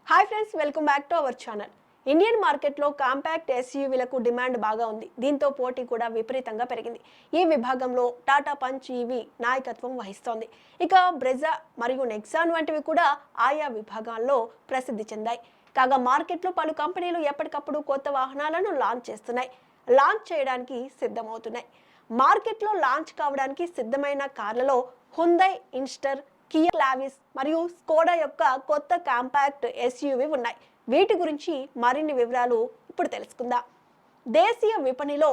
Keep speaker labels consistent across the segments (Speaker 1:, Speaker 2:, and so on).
Speaker 1: Hi friends, welcome back to our channel. Indian మార్కెట్లో compact ఎస్యూవీలకు demand బాగా ఉంది. దీంతో పోటీ కూడా విపరీతంగా పెరిగింది. ఈ విభాగంలో టాటా పంచ్ ఈవీ నాయకత్వం వహిస్తోంది. ఇక బ్రెజా మరియు నెక్సాన్ వంటివి కూడా ఆయా విభాగాల్లో ప్రసిద్ధి చెందాయి. కాగా మార్కెట్లో పలు కంపెనీలు ఎప్పటికప్పుడు కొత్త వాహనాలను లాంచ్ చేస్తున్నాయి, లాంచ్ చేయడానికి సిద్ధమవుతున్నాయి. మార్కెట్లో లాంచ్ కావడానికి సిద్ధమైన కార్లలో హుండై ఇన్స్టర్, కియా క్లావిస్ మరియు స్కోడా యొక్క కొత్త కాంపాక్ట్ ఎస్యూవీ ఉన్నాయి. వీటి గురించి మరిన్ని వివరాలు ఇప్పుడు తెలుసుకుందాం. దేశీయ విపణిలో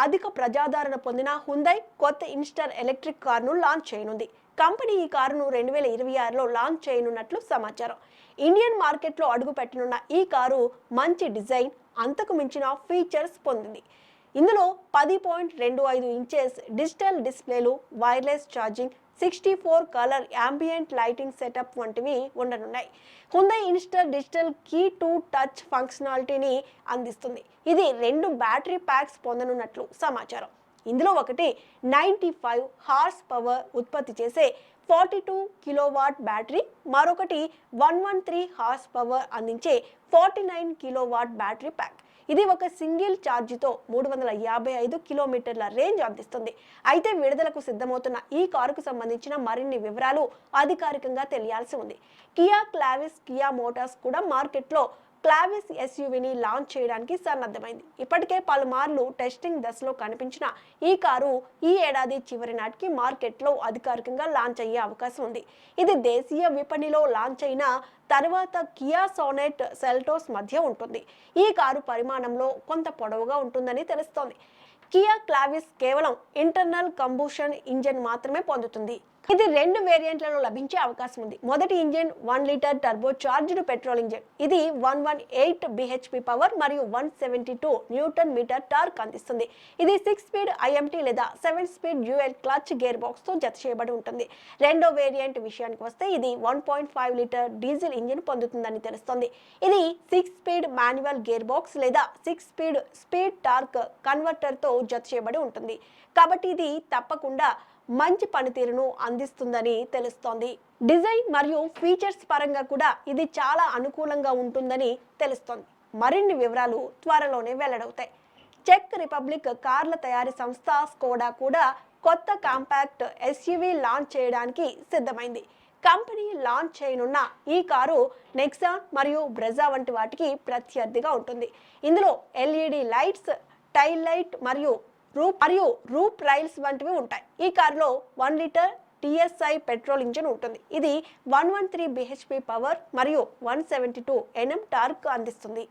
Speaker 1: అధిక ప్రజాదరణ పొందిన హుండై కొత్త ఇన్స్టర్ ఎలక్ట్రిక్ కారును లాంచ్ చేయనుంది. కంపెనీ ఈ కారును 2026లో లాంచ్ చేయనున్నట్లు సమాచారం. ఇండియన్ మార్కెట్లో అడుగుపెట్టనున్న ఈ కారు మంచి డిజైన్, అంతకు మించిన ఫీచర్స్ పొందింది. ఇందులో 10.25 ఇంచెస్ డిజిటల్ డిస్ప్లేలు, wireless charging, 64 colour ambient lighting setup వంటివి ఉండనున్నాయి. Hyundai Inster digital key to touch ఫంక్షనాలిటీని అందిస్తుంది. ఇది 2 బ్యాటరీ ప్యాక్స్ పొందనున్నట్లు సమాచారం. ఇందులో ఒకటి 95 హార్స్ పవర్ ఉత్పత్తి చేసే 42 కిలోవాట్ బ్యాటరీ, మరొకటి 113 హార్స్ పవర్ అందించే 49 కిలోవాట్ బ్యాటరీ ప్యాక్. ఇది ఒక సింగిల్ ఛార్జితో 355 కిలోమీటర్ల రేంజ్ అందిస్తుంది. అయితే విడుదలకు సిద్ధమవుతున్న ఈ కారుకు సంబంధించిన మరిన్ని వివరాలు అధికారికంగా తెలియాల్సి ఉంది. కియా క్లావిస్, కియా మోటార్స్ కూడా మార్కెట్లో క్లావిస్ ఎస్యూవీని లాంచ్ చేయడానికి సన్నద్ధమైంది. ఇప్పటికే పలుమార్లు టెస్టింగ్ దశలో కనిపించిన ఈ కారు ఈ ఏడాది చివరి నాటికి మార్కెట్లో అధికారికంగా లాంచ్ అయ్యే అవకాశం ఉంది. ఇది దేశీయ విపణిలో లాంచ్ అయిన తర్వాత కియా సోనెట్, సెల్టోస్ మధ్య ఉంటుంది. ఈ కారు పరిమాణంలో కొంత పొడవుగా ఉంటుందని తెలుస్తోంది. కియా క్లావిస్ కేవలం ఇంటర్నల్ కంబుషన్ ఇంజన్ మాత్రమే పొందుతుంది. ఇది 2 వేరియంట్లలో లభించే అవకాశం ఉంది. మొదటి engine 1 litre turbo charged petrol engine. ఇది 118 bhp పవర్ మరియు 172 న్యూటన్ మీటర్ టార్క్ అందిస్తుంది. ఇది 6 స్పీడ్ IMT లేదా 7 speed dual clutch gear box తో జత చేయబడి ఉంటుంది. రెండో వేరియంట్ విషయానికి వస్తే ఇది 1.5 లీటర్ డీజిల్ ఇంజిన్ పొందుతుందని తెలుస్తోంది. ఇది 6 స్పీడ్ మాన్యువల్ గేర్ బాక్స్ లేదా 6 స్పీడ్ టార్క్ కన్వర్టర్ తో జత చేయబడి ఉంటుంది. కాబట్టి ఇది తప్పకుండా మంచి పనితీరును అందిస్తుందని తెలుస్తోంది. డిజైన్ మరియు ఫీచర్స్ పరంగా కూడా ఇది చాలా అనుకూలంగా ఉంటుందని తెలుస్తోంది. మరిన్ని వివరాలు త్వరలోనే వెల్లడవుతాయి. చెక్ రిపబ్లిక్ కార్ల తయారీ సంస్థ స్కోడా కూడా కొత్త కాంపాక్ట్ ఎస్యూవీ లాంచ్ చేయడానికి సిద్ధమైంది. కంపెనీ లాంచ్ చేయనున్న ఈ కారు నెక్సాన్ మరియు బ్రెజా వంటి వాటికి ప్రత్యర్థిగా ఉంటుంది. ఇందులో LED లైట్స్, టైల్ లైట్ మరియు రూప్ రైల్స్ వంటివి ఉంటాయి. ఈ కారులో 1 లీటర్ TSI పెట్రోల్ ఇంజిన్ ఉంటుంది. ఇది 113 bhp పవర్ మరియు 172 Nm టార్క్ అందిస్తుంది.